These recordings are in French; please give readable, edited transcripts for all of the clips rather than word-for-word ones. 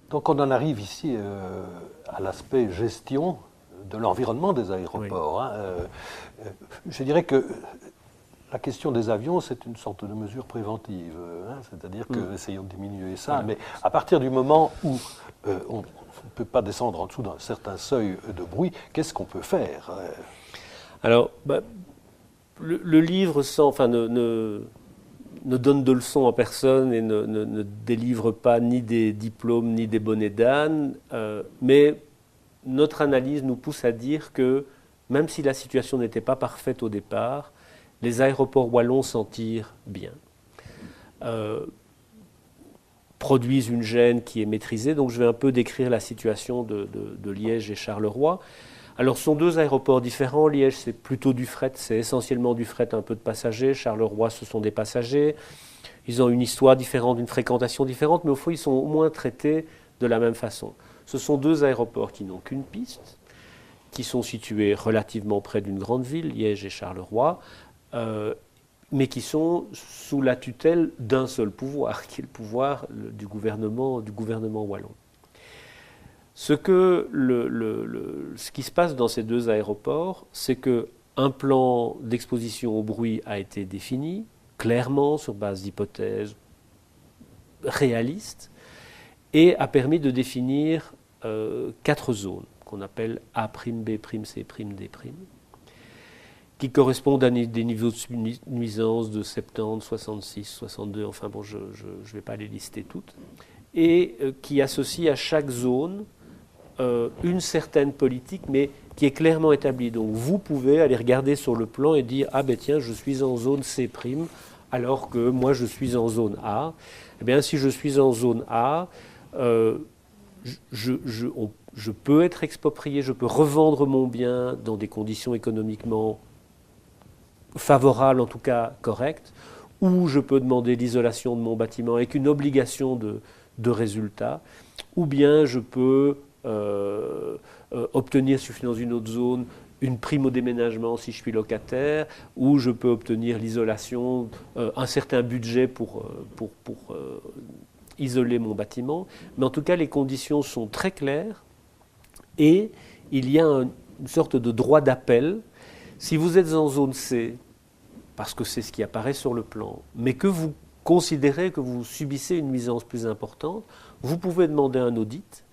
Donc on en arrive ici à l'aspect gestion de l'environnement des aéroports. Oui. Je dirais que la question des avions, c'est une sorte de mesure préventive. C'est-à-dire que essayons de diminuer ça. Voilà. Mais à partir du moment où on ne peut pas descendre en dessous d'un certain seuil de bruit, qu'est-ce qu'on peut faire? Alors, le livre ne donne de leçons à personne et ne délivre pas ni des diplômes ni des bonnets d'âne, mais notre analyse nous pousse à dire que même si la situation n'était pas parfaite au départ, les aéroports wallons s'en tirent bien, produisent une gêne qui est maîtrisée. Donc je vais un peu décrire la situation de Liège et Charleroi. Alors ce sont deux aéroports différents. Liège, c'est plutôt du fret, c'est essentiellement du fret, un peu de passagers. Charleroi, ce sont des passagers. Ils ont une histoire différente, une fréquentation différente, mais au fond, ils sont au moins traités de la même façon. Ce sont deux aéroports qui n'ont qu'une piste, qui sont situés relativement près d'une grande ville, Liège et Charleroi, mais qui sont sous la tutelle d'un seul pouvoir, qui est le pouvoir du gouvernement wallon. Ce qui se passe dans ces deux aéroports, c'est qu'un plan d'exposition au bruit a été défini, clairement, sur base d'hypothèses réalistes, et a permis de définir 4 zones, qu'on appelle A', B', C', D', qui correspondent à des niveaux de nuisance de 70, 66, 62, enfin bon, je ne vais pas les lister toutes, et qui associent à chaque zone une certaine politique, mais qui est clairement établie. Donc vous pouvez aller regarder sur le plan et dire « Ah ben tiens, je suis en zone C', alors que moi je suis en zone A. » Eh bien, si je suis en zone A, je peux être exproprié, je peux revendre mon bien dans des conditions économiquement favorables, en tout cas correctes, ou je peux demander l'isolation de mon bâtiment avec une obligation de résultat, ou bien je peux obtenir, si je suis dans une autre zone, une prime au déménagement si je suis locataire, ou je peux obtenir l'isolation, un certain budget pour isoler mon bâtiment. Mais en tout cas, les conditions sont très claires et il y a une sorte de droit d'appel. Si vous êtes en zone C, parce que c'est ce qui apparaît sur le plan, mais que vous considérez que vous subissez une nuisance plus importante, vous pouvez demander un audit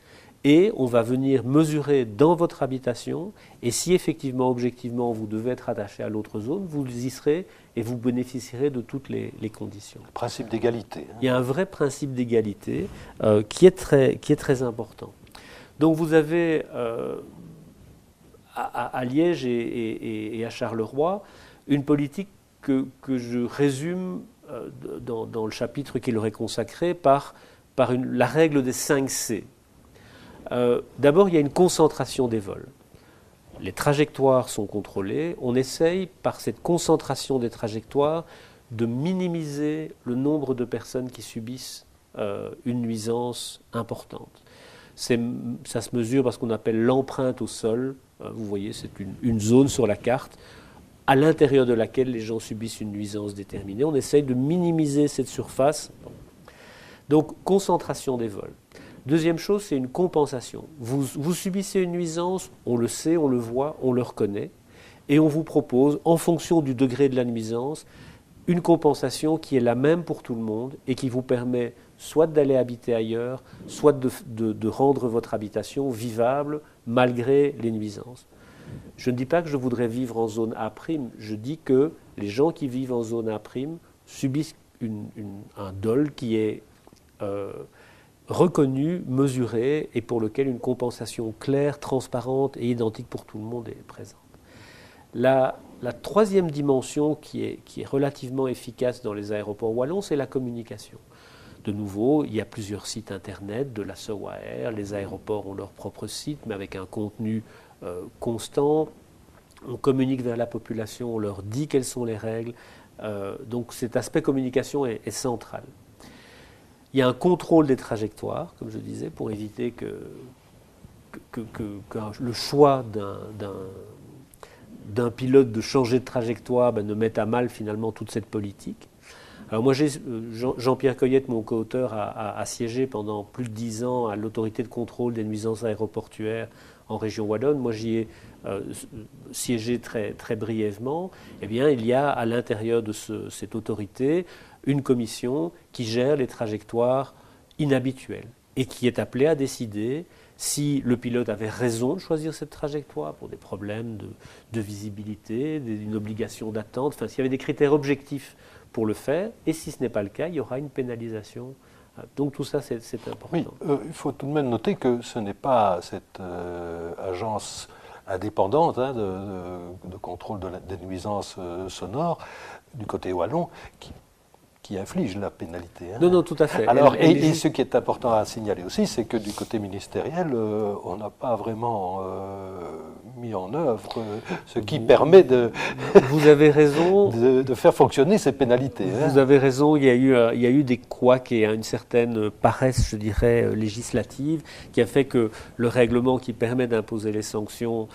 et on va venir mesurer dans votre habitation, et si effectivement, objectivement, vous devez être attaché à l'autre zone, vous y serez et vous bénéficierez de toutes les conditions. Le principe d'égalité. Il y a un vrai principe d'égalité qui est très important. Donc vous avez à Liège et à Charleroi une politique que je résume dans le chapitre qui leur est consacré par la règle des 5 C. D'abord, il y a une concentration des vols. Les trajectoires sont contrôlées. On essaye, par cette concentration des trajectoires, de minimiser le nombre de personnes qui subissent une nuisance importante. Ça se mesure par ce qu'on appelle l'empreinte au sol. Vous voyez, c'est une zone sur la carte à l'intérieur de laquelle les gens subissent une nuisance déterminée. On essaye de minimiser cette surface. Donc, concentration des vols. Deuxième chose, c'est une compensation. Vous subissez une nuisance, on le sait, on le voit, on le reconnaît, et on vous propose, en fonction du degré de la nuisance, une compensation qui est la même pour tout le monde et qui vous permet soit d'aller habiter ailleurs, soit de rendre votre habitation vivable malgré les nuisances. Je ne dis pas que je voudrais vivre en zone A', je dis que les gens qui vivent en zone A' subissent un dol qui est reconnu, mesuré et pour lequel une compensation claire, transparente et identique pour tout le monde est présente. La troisième dimension qui est relativement efficace dans les aéroports wallons, c'est la communication. De nouveau, il y a plusieurs sites internet de la SOAR, les aéroports ont leur propre site, mais avec un contenu constant. On communique vers la population, on leur dit quelles sont les règles. Donc cet aspect communication est central. Il y a un contrôle des trajectoires, comme je disais, pour éviter que le choix d'un pilote de changer de trajectoire ne mette à mal finalement toute cette politique. Alors moi, Jean-Pierre Coyette, mon co-auteur, a siégé pendant plus de 10 ans à l'autorité de contrôle des nuisances aéroportuaires en région wallonne. Moi, j'y ai siégé très, très brièvement. Eh bien, il y a à l'intérieur de cette autorité une commission qui gère les trajectoires inhabituelles et qui est appelée à décider si le pilote avait raison de choisir cette trajectoire pour des problèmes de visibilité, une obligation d'attente, enfin s'il y avait des critères objectifs pour le faire, et si ce n'est pas le cas, il y aura une pénalisation. Donc tout ça, c'est important. Oui, il faut tout de même noter que ce n'est pas cette agence indépendante de contrôle des nuisances sonores du côté wallon qui inflige la pénalité. Non, non, tout à fait. Alors, et ce qui est important à signaler aussi, c'est que du côté ministériel, on n'a pas vraiment mis en œuvre ce qui permet vous avez raison, de faire fonctionner ces pénalités. Vous avez raison, il y a eu des couacs et une certaine paresse, je dirais, législative, qui a fait que le règlement qui permet d'imposer les sanctions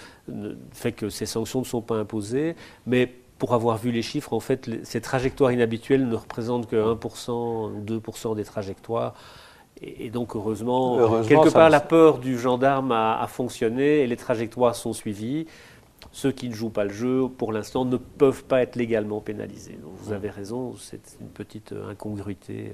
fait que ces sanctions ne sont pas imposées, mais pour avoir vu les chiffres, en fait, ces trajectoires inhabituelles ne représentent que 1% ou 2% des trajectoires. Et donc, heureusement quelque part, la peur du gendarme a fonctionné et les trajectoires sont suivies. Ceux qui ne jouent pas le jeu, pour l'instant, ne peuvent pas être légalement pénalisés. Donc, vous avez raison, c'est une petite incongruité.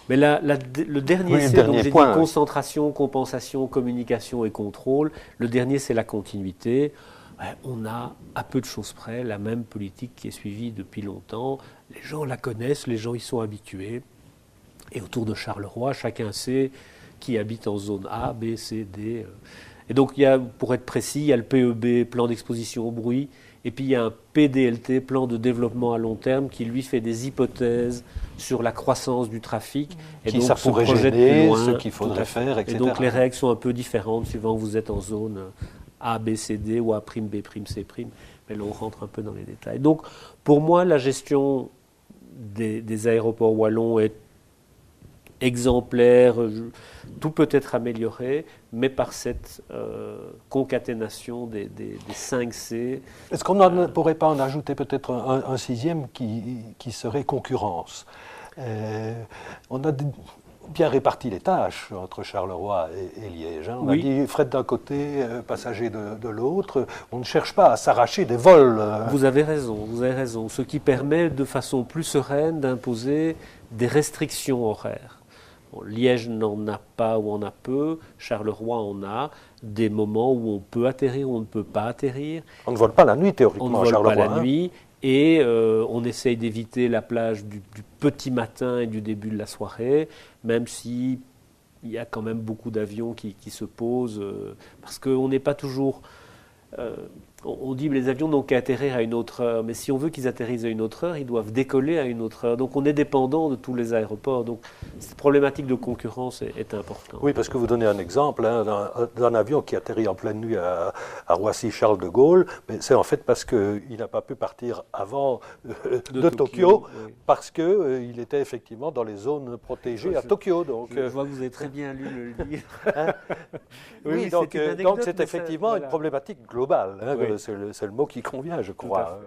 Mais le dernier, oui, c'est donc j'ai dit point, concentration, compensation, communication et contrôle. Le dernier, c'est la continuité. On a, à peu de choses près, la même politique qui est suivie depuis longtemps. Les gens la connaissent, les gens y sont habitués. Et autour de Charleroi, chacun sait qui habite en zone A, B, C, D. Et donc, pour être précis, il y a le PEB, plan d'exposition au bruit, et puis il y a un PDLT, plan de développement à long terme, qui lui fait des hypothèses sur la croissance du trafic. Et donc, ça pourrait gêner, ce qu'il faudrait faire, etc. Et donc, les règles sont un peu différentes suivant que vous êtes en zone A, B, C, D ou A', B', C'. Mais là, on rentre un peu dans les détails. Donc, pour moi, la gestion des aéroports wallons est exemplaire. Tout peut être amélioré, mais par cette concaténation des 5 C. Est-ce qu'on ne pourrait pas en ajouter peut-être un sixième qui serait concurrence? On a bien réparti les tâches entre Charleroi et Liège. On a dit fret d'un côté, passager de l'autre. On ne cherche pas à s'arracher des vols. Vous avez raison. Ce qui permet de façon plus sereine d'imposer des restrictions horaires. Bon, Liège n'en a pas ou en a peu. Charleroi en a. Des moments où on peut atterrir, où on ne peut pas atterrir. On ne vole pas la nuit théoriquement à Charleroi. On ne vole pas la nuit. Et on essaye d'éviter la plage du petit matin et du début de la soirée, même si il y a quand même beaucoup d'avions qui se posent, parce qu'on n'est pas toujours... on dit que les avions n'ont qu'à atterrir à une autre heure, mais si on veut qu'ils atterrissent à une autre heure, ils doivent décoller à une autre heure. Donc on est dépendant de tous les aéroports. Donc cette problématique de concurrence est importante. Oui, parce que vous donnez un exemple d'un avion qui atterrit en pleine nuit à Roissy-Charles de Gaulle, mais c'est en fait parce qu'il n'a pas pu partir avant de Tokyo, oui. Parce qu'il était effectivement dans les zones protégées à Tokyo. Donc, je vois que vous avez très bien lu le livre. Oui, donc c'est effectivement une problématique globale. Oui. C'est le mot qui convient, je crois.